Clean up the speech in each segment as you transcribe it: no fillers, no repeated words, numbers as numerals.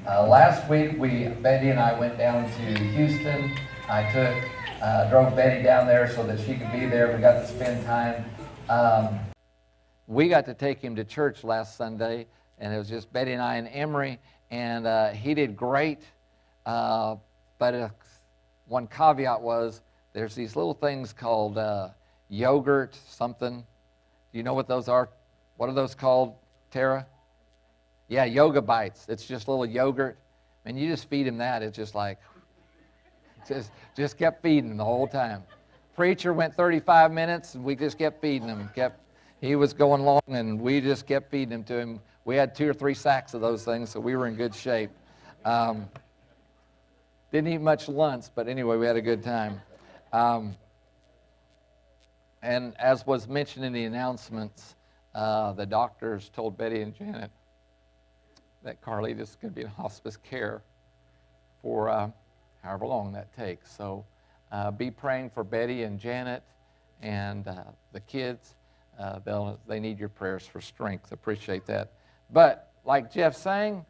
Last week, Betty and I went down to Houston. Drove Betty down there so that she could be there. We got to spend time. We got to take him to church last Sunday, and it was just Betty and I and Emery, and he did great. But one caveat was there's these little things called yogurt something. Do you know what those are? What are those called, Tara? Yeah, yoga bites. It's just little yogurt. And you just feed him that. It's just like, just kept feeding him the whole time. Preacher went 35 minutes, and we just kept feeding him. He was going long, and we just kept feeding him to him. We had 2 or 3 sacks of those things, so we were in good shape. Didn't eat much lunch, but anyway, we had a good time. And as was mentioned in the announcements, the doctors told Betty and Janet that Carlita's is going to be in hospice care for however long that takes. So be praying for Betty and Janet and the kids. They need your prayers for strength. Appreciate that. But like Jeff sang,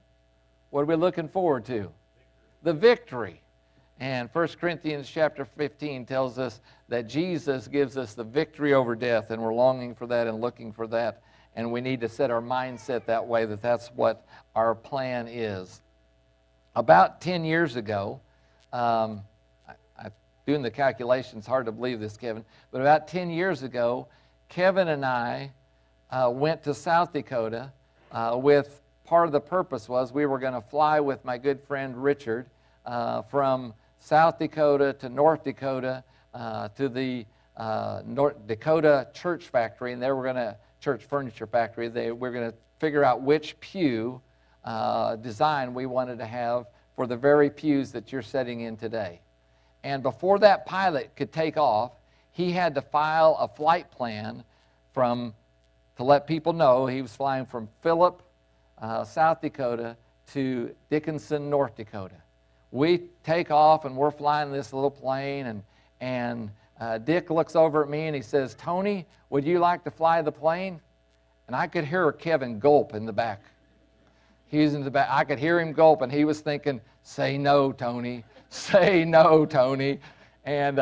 what are we looking forward to? The victory. And 1 Corinthians chapter 15 tells us that Jesus gives us the victory over death, and we're longing for that and looking for that. And we need to set our mindset that way, that that's what our plan is. About 10 years ago, I'm doing the calculations, hard to believe this, Kevin, but about 10 years ago, Kevin and I went to South Dakota with part of the purpose was we were going to fly with my good friend Richard from South Dakota to North Dakota to the North Dakota church factory, and church furniture factory. We're going to figure out which pew design we wanted to have for the very pews that you're sitting in today. And before that pilot could take off, he had to file a flight plan to let people know he was flying from Philip, South Dakota to Dickinson, North Dakota. We take off and we're flying this little plane, and Dick looks over at me and he says, "Tony, would you like to fly the plane?" And I could hear Kevin gulp in the back. He's in the back. I could hear him gulp, and he was thinking, "Say no, Tony. Say no, Tony." And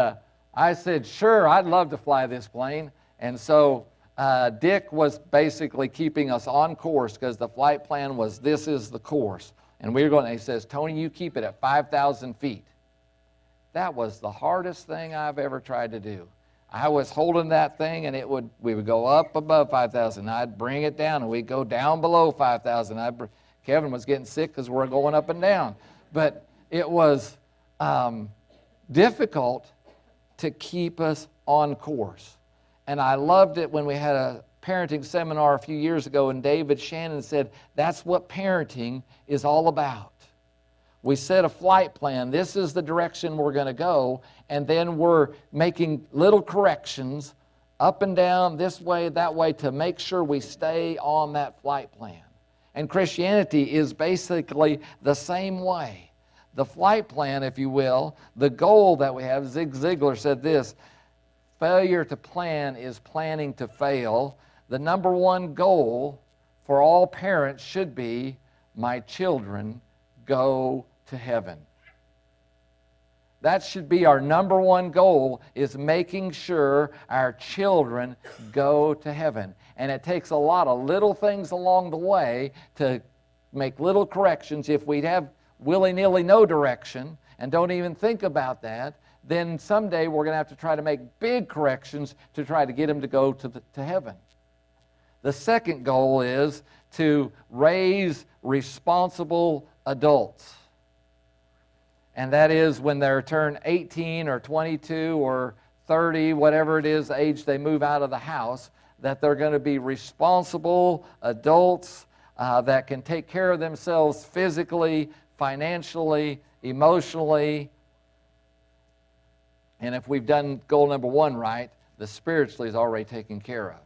I said, "Sure, I'd love to fly this plane." And so Dick was basically keeping us on course because the flight plan was, this is the course. And we were going, and he says, "Tony, you keep it at 5,000 feet. That was the hardest thing I've ever tried to do. I was holding that thing, and we would go up above 5,000. I'd bring it down, and we'd go down below 5,000. Kevin was getting sick because we're going up and down. But it was difficult to keep us on course. And I loved it when we had a parenting seminar a few years ago, and David Shannon said, that's what parenting is all about. We set a flight plan. This is the direction we're going to go, and then we're making little corrections up and down, this way, that way, to make sure we stay on that flight plan. And Christianity is basically the same way. The flight plan, if you will, the goal that we have, Zig Ziglar said this, failure to plan is planning to fail. The number one goal for all parents should be, my children go to heaven. That should be our number one goal, is making sure our children go to heaven. And it takes a lot of little things along the way to make little corrections. If we have willy-nilly no direction and don't even think about that, then someday we're going to have to try to make big corrections to try to get them to go to heaven. The second goal is to raise responsible adults. And that is when they turn 18 or 22 or 30, whatever it is, the age they move out of the house, that they're going to be responsible adults that can take care of themselves physically, financially, emotionally. And if we've done goal number one right, the spiritually is already taken care of.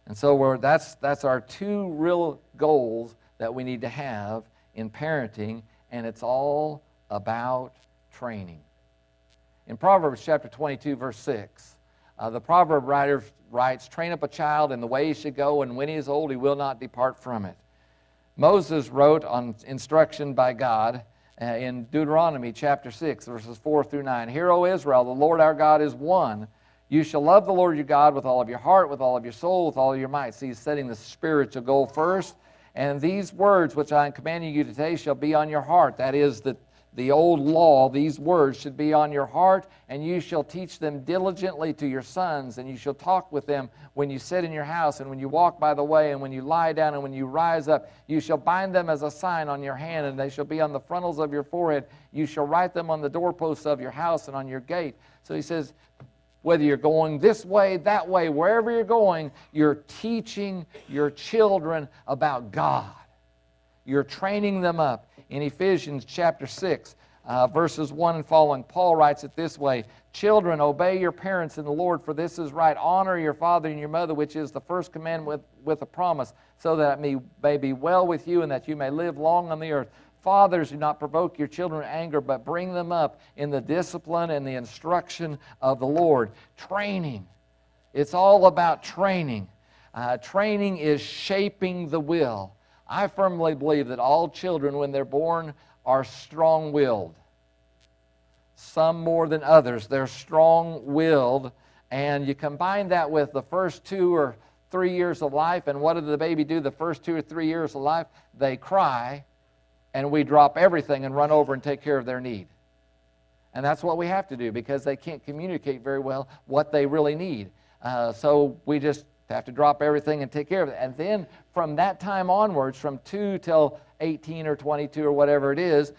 And so that's our two real goals that we need to have in parenting, and it's all about training. In Proverbs chapter 22, verse 6, the proverb writer writes, "Train up a child in the way he should go, and when he is old, he will not depart from it." Moses wrote on instruction by God in Deuteronomy chapter 6, verses 4 through 9. Hear, O Israel, the Lord our God is one. You shall love the Lord your God with all of your heart, with all of your soul, with all of your might. See, he's setting the spiritual goal first. And these words which I am commanding you today shall be on your heart. That is the old law. These words should be on your heart, and you shall teach them diligently to your sons, and you shall talk with them when you sit in your house, and when you walk by the way, and when you lie down, and when you rise up. You shall bind them as a sign on your hand, and they shall be on the frontals of your forehead. You shall write them on the doorposts of your house and on your gate. So he says, whether you're going this way, that way, wherever you're going, you're teaching your children about God. You're training them up. In Ephesians chapter 6, verses 1 and following, Paul writes it this way, Children, obey your parents in the Lord, for this is right. Honor your father and your mother, which is the first commandment with a promise, so that it may be well with you and that you may live long on the earth. Fathers, do not provoke your children to anger, but bring them up in the discipline and the instruction of the Lord. Training. It's all about training. Training is shaping the will. I firmly believe that all children, when they're born, are strong-willed. Some more than others. They're strong-willed, and you combine that with the first 2 or 3 years of life, and what did the baby do the first 2 or 3 years of life? They cry, and we drop everything and run over and take care of their need. And that's what we have to do, because they can't communicate very well what they really need. So we just have to drop everything and take care of it. And then from that time onwards, from 2 till 18 or 22 or whatever it is,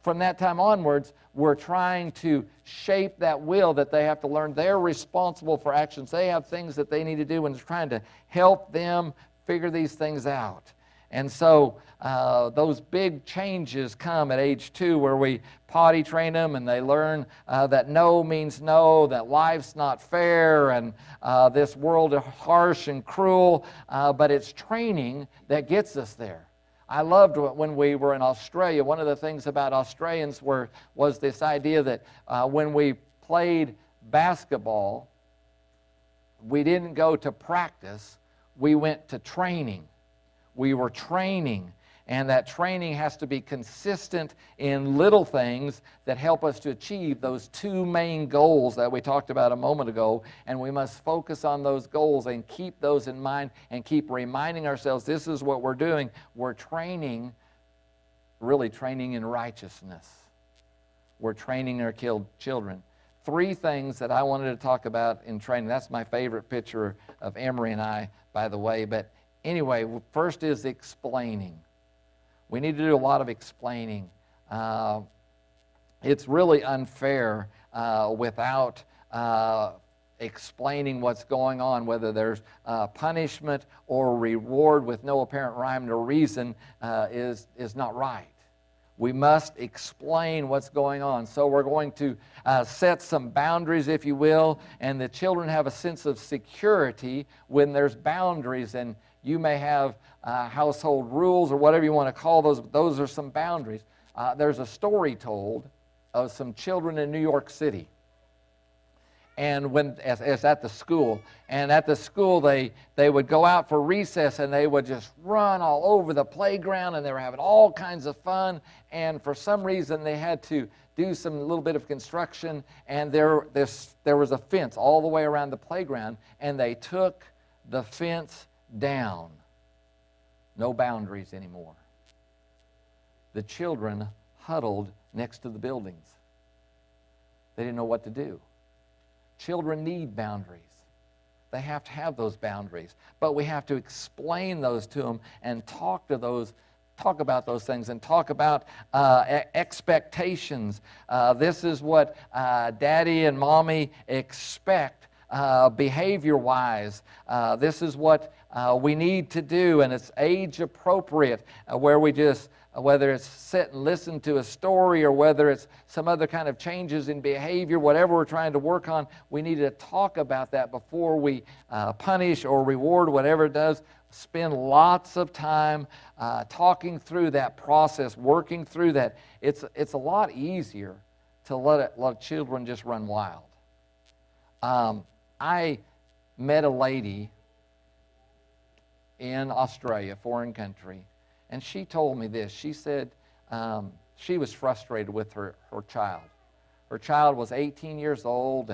from that time onwards, we're trying to shape that will that they have to learn. They're responsible for actions. They have things that they need to do, and it's trying to help them figure these things out. And so those big changes come at age 2, where we potty train them, and they learn that no means no, that life's not fair, and this world is harsh and cruel, but it's training that gets us there. I loved when we were in Australia. One of the things about Australians was this idea that when we played basketball, we didn't go to practice, we went to training. We were training, and that training has to be consistent in little things that help us to achieve those 2 main goals that we talked about a moment ago, and we must focus on those goals and keep those in mind and keep reminding ourselves this is what we're doing. We're training, really training in righteousness. We're training our children. 3 things that I wanted to talk about in training. That's my favorite picture of Emery and I, by the way, but anyway, first is explaining. We need to do a lot of explaining. It's really unfair without explaining what's going on, whether there's punishment or reward with no apparent rhyme or reason is not right. We must explain what's going on. So we're going to set some boundaries, if you will, and the children have a sense of security when there's boundaries, and you may have household rules or whatever you want to call those, but those are some boundaries. There's a story told of some children in New York City. And as at the school, they would go out for recess, and they would just run all over the playground, and they were having all kinds of fun, and for some reason they had to do some little bit of construction, and there was a fence all the way around the playground, and they took the fence down. No boundaries anymore. The children huddled next to the buildings. They didn't know what to do. Children need boundaries. They have to have those boundaries. But we have to explain those to them and talk about those things, and talk about expectations. This is what Daddy and Mommy expect behavior-wise. This is what we need to do, and it's age-appropriate, where we just, whether it's sit and listen to a story or whether it's some other kind of changes in behavior, whatever we're trying to work on, we need to talk about that before we punish or reward, whatever it does. Spend lots of time talking through that process, working through that. It's a lot easier to let children just run wild. I met a lady in Australia, foreign country, And she told me this. She said she was frustrated with her child. Her child was 18 years old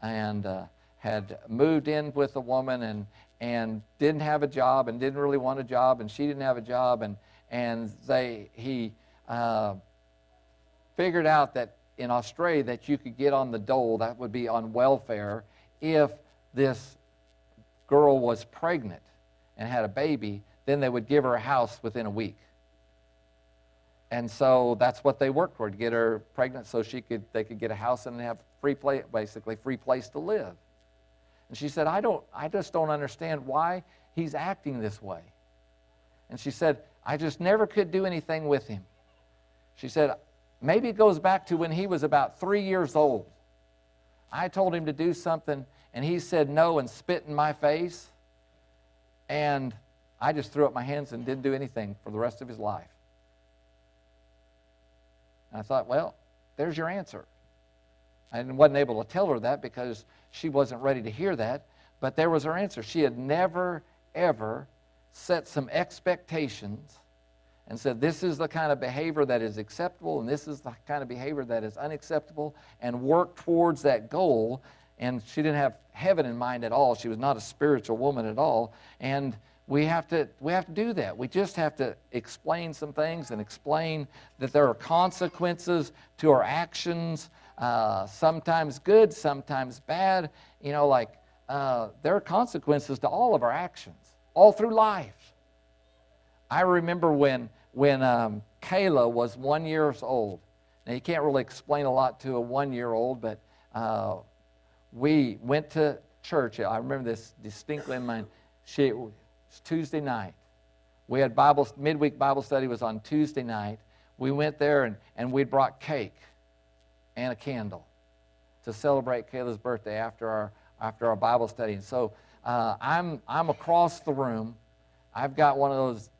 and had moved in with a woman and didn't have a job and didn't really want a job, and she didn't have a job, and he figured out that in Australia that you could get on the dole, that would be on welfare, if this girl was pregnant and had a baby, then they would give her a house within a week. And so that's what they worked for, to get her pregnant so they could get a house and have free place to live. And she said, I just don't understand why he's acting this way. And she said, I just never could do anything with him. She said, maybe it goes back to when he was about 3 years old. I told him to do something, and he said no and spit in my face. And I just threw up my hands and didn't do anything for the rest of his life. And I thought, well, there's your answer. I wasn't able to tell her that because she wasn't ready to hear that, but there was her answer. She had never, ever set some expectations and said, this is the kind of behavior that is acceptable and this is the kind of behavior that is unacceptable, and worked towards that goal. And she didn't have heaven in mind at all. She was not a spiritual woman at all. And we have to do that. We just have to explain some things and explain that there are consequences to our actions, sometimes good, sometimes bad. You know, like there are consequences to all of our actions, all through life. I remember when Kayla was 1 year old. Now, you can't really explain a lot to a 1 year old, but we went to church. I remember this distinctly in mind. It was Tuesday night. We had midweek Bible study was on Tuesday night. We went there and we'd brought cake and a candle to celebrate Kayla's birthday after our Bible study. And so I'm across the room. I've got one of those,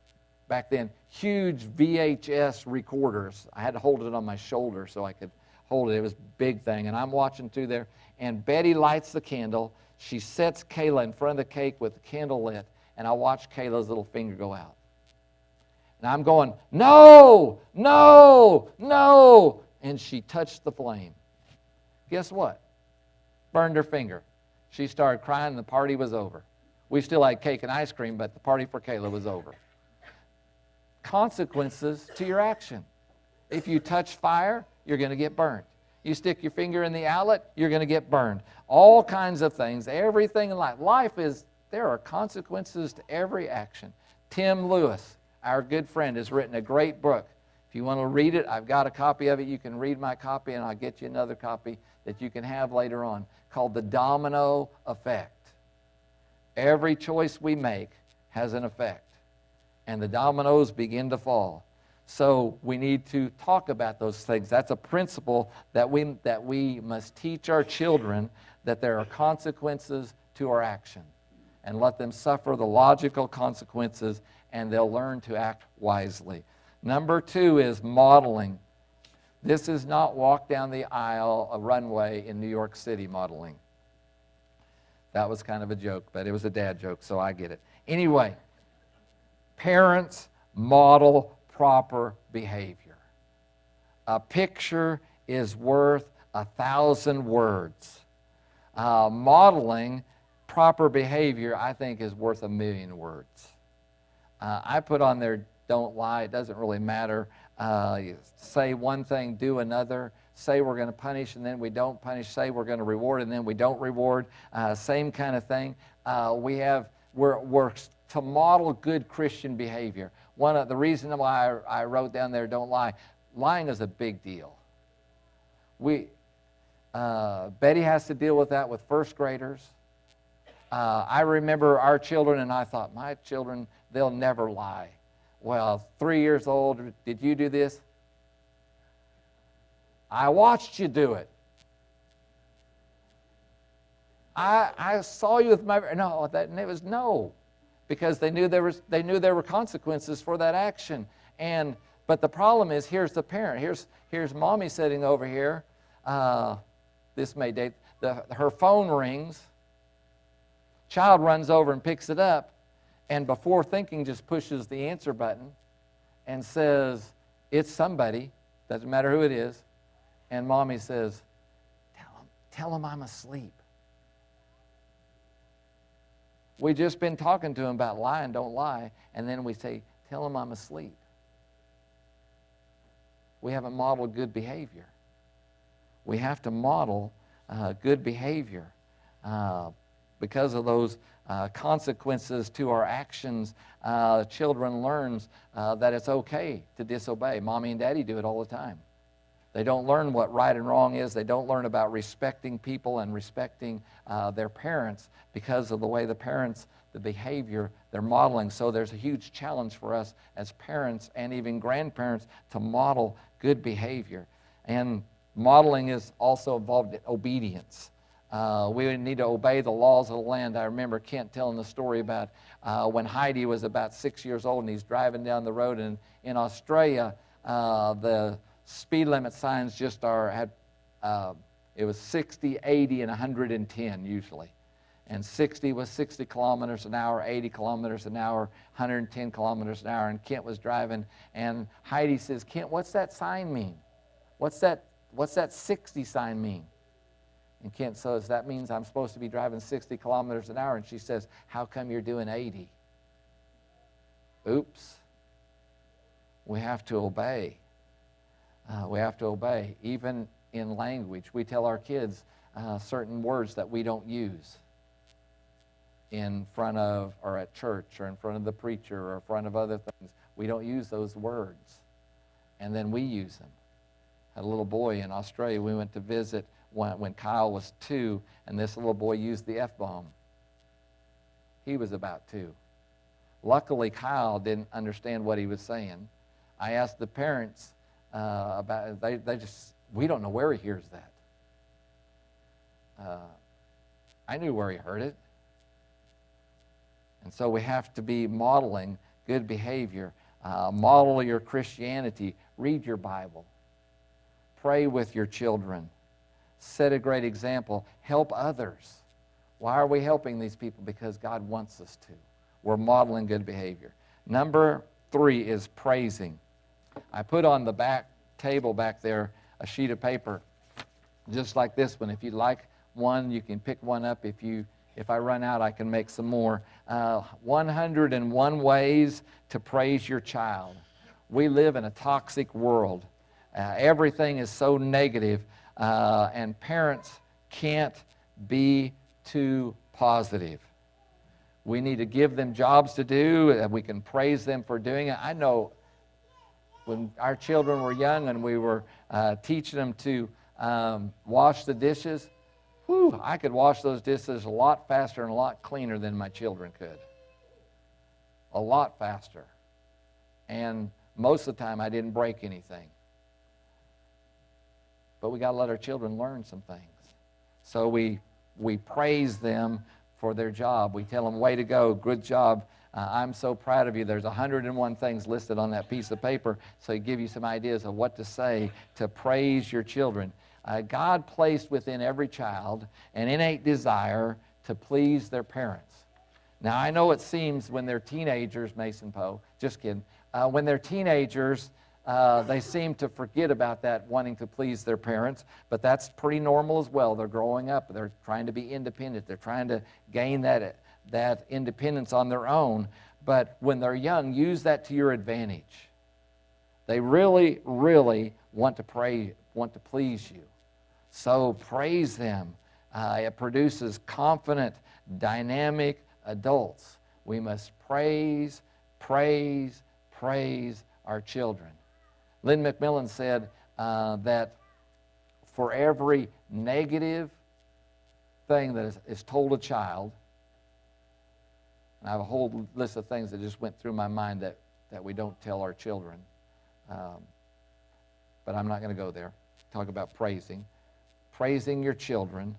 back then, huge VHS recorders. I had to hold it on my shoulder so I could hold it. It was a big thing. And I'm watching through there. And Betty lights the candle. She sets Kayla in front of the cake with the candle lit. And I watch Kayla's little finger go out. And I'm going, no, no, no. And she touched the flame. Guess what? Burned her finger. She started crying and the party was over. We still had cake and ice cream, but the party for Kayla was over. Consequences to your action. If you touch fire, you're going to get burnt. You stick your finger in the outlet, you're going to get burned. All kinds of things, everything in life. There are consequences to every action. Tim Lewis, our good friend, has written a great book. If you want to read it, I've got a copy of it. You can read my copy, and I'll get you another copy that you can have later on, called The Domino Effect. Every choice we make has an effect, and the dominoes begin to fall. So we need to talk about those things. That's a principle that we must teach our children, that there are consequences to our action, and let them suffer the logical consequences, and they'll learn to act wisely. Number 2 is modeling. This is not walk down the aisle, a runway in New York City modeling. That was kind of a joke, but it was a dad joke, so I get it. Anyway, parents model proper behavior. A picture is worth 1,000 words. Modeling proper behavior, I think, is worth 1,000,000 words. I put on there, don't lie. It doesn't really matter. Say one thing, do another. Say we're going to punish and then we don't punish. Say we're going to reward and then we don't reward. Same kind of thing. We're to model good Christian behavior. One of the reason why I wrote down there, don't lie. Lying is a big deal. Betty has to deal with that with first graders. I remember our children, and I thought, my children, they'll never lie. Well, 3 years old, did you do this? I watched you do it. I saw you with my, no, it was no. Because they knew there were consequences for that action. But the problem is, here's the parent. Here's mommy sitting over here. This may date. Her phone rings. Child runs over and picks it up, and before thinking, just pushes the answer button and says, it's somebody, doesn't matter who it is, and mommy says, tell him I'm asleep. We just been talking to him about lie and don't lie, and then we say, tell him I'm asleep. We haven't modeled good behavior. We have to model good behavior. Because of those consequences to our actions, children learns that it's okay to disobey. Mommy and daddy do it all the time. They don't learn what right and wrong is. They don't learn about respecting people and respecting their parents because of the way the parents, the behavior they're modeling. So there's a huge challenge for us as parents and even grandparents to model good behavior. And modeling is also involved in obedience. We need to obey the laws of the land. I remember Kent telling the story about when Heidi was about 6 years old and he's driving down the road, and in Australia the speed limit signs just it was 60, 80, and 110 usually. And 60 was 60 kilometers an hour, 80 kilometers an hour, 110 kilometers an hour. And Kent was driving, and Heidi says, Kent, what's that sign mean? What's that 60 sign mean? And Kent says, that means I'm supposed to be driving 60 kilometers an hour. And she says, how come you're doing 80? Oops. We have to obey. We have to obey. Even in language, we tell our kids certain words that we don't use in front of, or at church, or in front of the preacher, or in front of other things. We don't use those words. And then we use them. I had a little boy in Australia. We went to visit when Kyle was 2, and this little boy used the F-bomb. He was about 2. Luckily, Kyle didn't understand what he was saying. I asked the parents about it. They just, we don't know where he hears that. I knew where he heard it. And so we have to be modeling good behavior. Model your Christianity. Read your Bible. Pray with your children. Set a great example. Help others. Why are we helping these people? Because God wants us to. We're modeling good behavior. Number 3 is praising. I put on the back table back there a sheet of paper just like this one. If you'd like one, you can pick one up. If I run out, I can make some more. 101 ways to praise your child. We live in a toxic world. Everything is so negative, and parents can't be too positive. We need to give them jobs to do, and we can praise them for doing it. I know when our children were young and we were teaching them to wash the dishes, I could wash those dishes a lot faster and a lot cleaner than my children could. A lot faster. And most of the time I didn't break anything. But we got to let our children learn some things. So we praise them for their job. We tell them, way to go, good job. I'm so proud of you. There's 101 things listed on that piece of paper, so it gives you some ideas of what to say to praise your children. God placed within every child an innate desire to please their parents. Now, I know it seems when they're teenagers, Mason Poe, just kidding, when they're teenagers, they seem to forget about that, wanting to please their parents, but that's pretty normal as well. They're growing up. They're trying to be independent. They're trying to gain that independence on their own. But when they're young, use that to your advantage. They really, really want to please you. So praise them. It produces confident, dynamic adults. We must praise our children. Lynn McMillan said that for every negative thing that is told a child, and I have a whole list of things that just went through my mind that we don't tell our children, but I'm not going to go there. Talk about praising your children.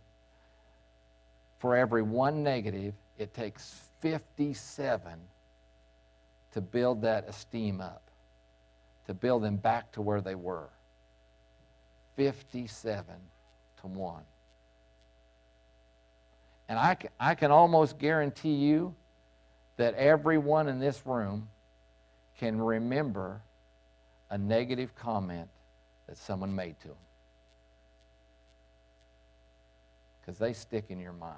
For every one negative, it takes 57 to build that esteem up, to build them back to where they were. 57 to 1. And I can almost guarantee you that everyone in this room can remember a negative comment that someone made to them. Because they stick in your mind.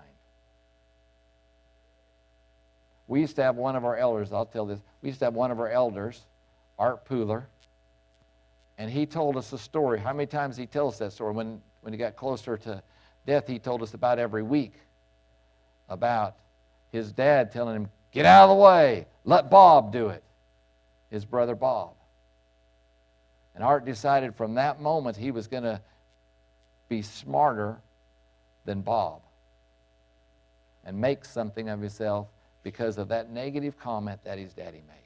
We used to have one of our elders, I'll tell this, we used to have one of our elders, Art Pooler, and he told us a story. How many times he tells that story? When he got closer to death, he told us about every week about his dad telling him, get out of the way, let Bob do it, his brother Bob. And Art decided from that moment he was going to be smarter than Bob and make something of himself because of that negative comment that his daddy made.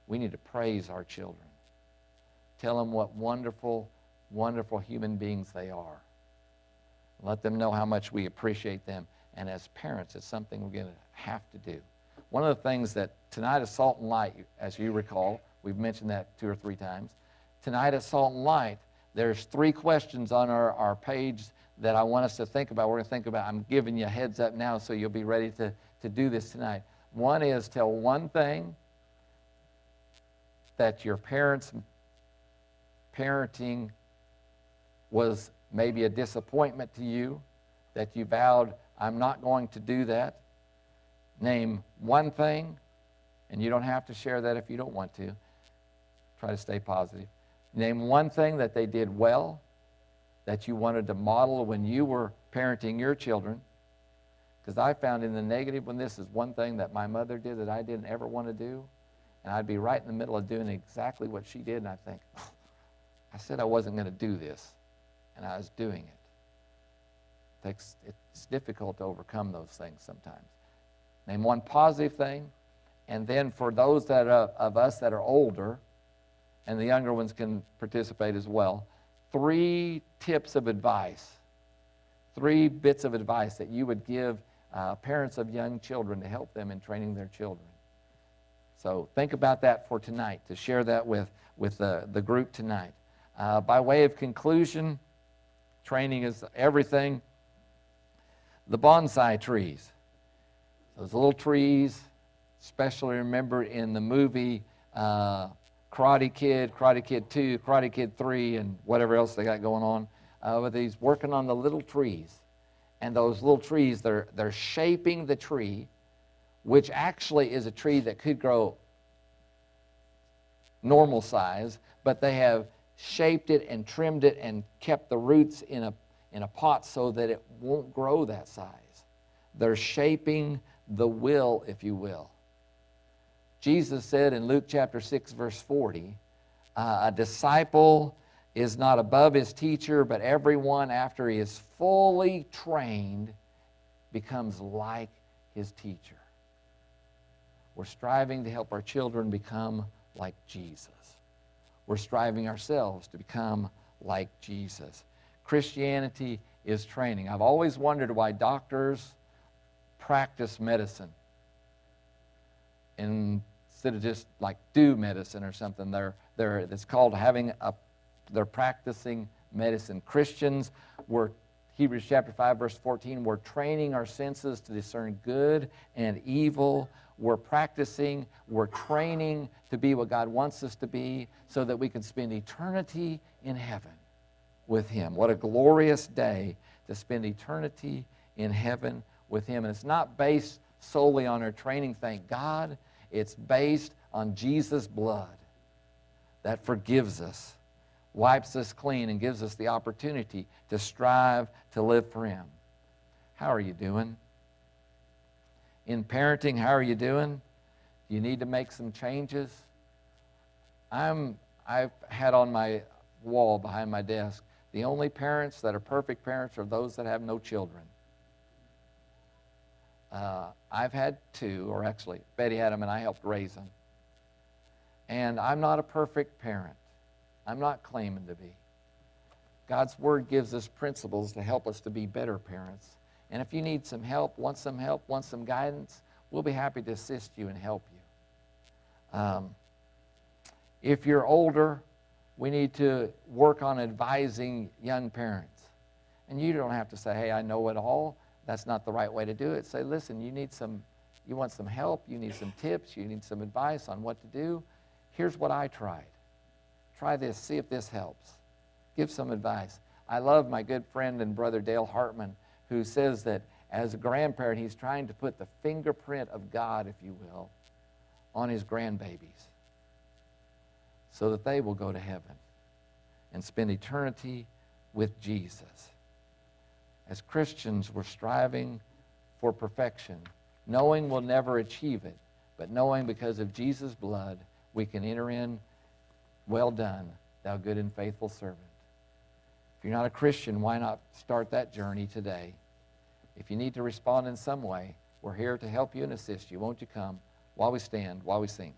We need to praise our children. Tell them what wonderful, wonderful human beings they are. Let them know how much we appreciate them. And as parents, it's something we're going to have to do. One of the things that tonight at Salt and Light, as you recall, we've mentioned that 2 or 3 times. Tonight at Salt and Light, there's 3 questions on our page that I want us to think about. We're going to think about, I'm giving you a heads up now so you'll be ready to do this tonight. One is, tell one thing that your parents' parenting was maybe a disappointment to you, that you vowed, I'm not going to do that. Name one thing, and you don't have to share that if you don't want to. Try to stay positive. Name one thing that they did well, that you wanted to model when you were parenting your children. Because I found in the negative when this is one thing that my mother did that I didn't ever want to do, and I'd be right in the middle of doing exactly what she did, and I'd think, I said I wasn't going to do this, and I was doing it. It's difficult to overcome those things sometimes. Name one positive thing, and then for those of us that are older, and the younger ones can participate as well, 3 tips of advice, 3 bits of advice that you would give parents of young children to help them in training their children. So think about that for tonight, to share that with the group tonight. By way of conclusion, training is everything. The bonsai trees, those little trees, especially remember in the movie Karate Kid 2, Karate Kid 3, and whatever else they got going on, with these working on the little trees. And those little trees, they're shaping the tree, which actually is a tree that could grow normal size, but they have shaped it and trimmed it and kept the roots in a pot so that it won't grow that size. They're shaping the will, if you will. Jesus said in Luke chapter 6, verse 40, a disciple is not above his teacher, but everyone after he is fully trained becomes like his teacher. We're striving to help our children become like Jesus. We're striving ourselves to become like Jesus. Christianity is training. I've always wondered why doctors practice medicine instead of just like do medicine or something. It's called they're practicing medicine. Christians, Hebrews chapter 5, verse 14, we're training our senses to discern good and evil. We're practicing, we're training to be what God wants us to be so that we can spend eternity in heaven with Him. What a glorious day to spend eternity in heaven with Him. And it's not based solely on our training, thank God. It's based on Jesus' blood that forgives us, wipes us clean, and gives us the opportunity to strive to live for Him. How are you doing? In parenting, how are you doing? Do you need to make some changes? I've had on my wall behind my desk, the only parents that are perfect parents are those that have no children. I've had 2, or actually, Betty had them and I helped raise them. And I'm not a perfect parent. I'm not claiming to be. God's Word gives us principles to help us to be better parents. And if you need some help, want some guidance, we'll be happy to assist you and help you. If you're older, we need to work on advising young parents. And you don't have to say, hey, I know it all. That's not the right way to do it. Say, listen, you want some help, you need some tips, you need some advice on what to do. here's what I tried. Try this, see if this helps. Give some advice. I love my good friend and brother Dale Hartman, who says that as a grandparent, he's trying to put the fingerprint of God, if you will, on his grandbabies so that they will go to heaven and spend eternity with Jesus. As Christians, we're striving for perfection, knowing we'll never achieve it, but knowing because of Jesus' blood, we can enter in, well done, thou good and faithful servant. If you're not a Christian, why not start that journey today? If you need to respond in some way, we're here to help you and assist you. Won't you come while we stand, while we sing?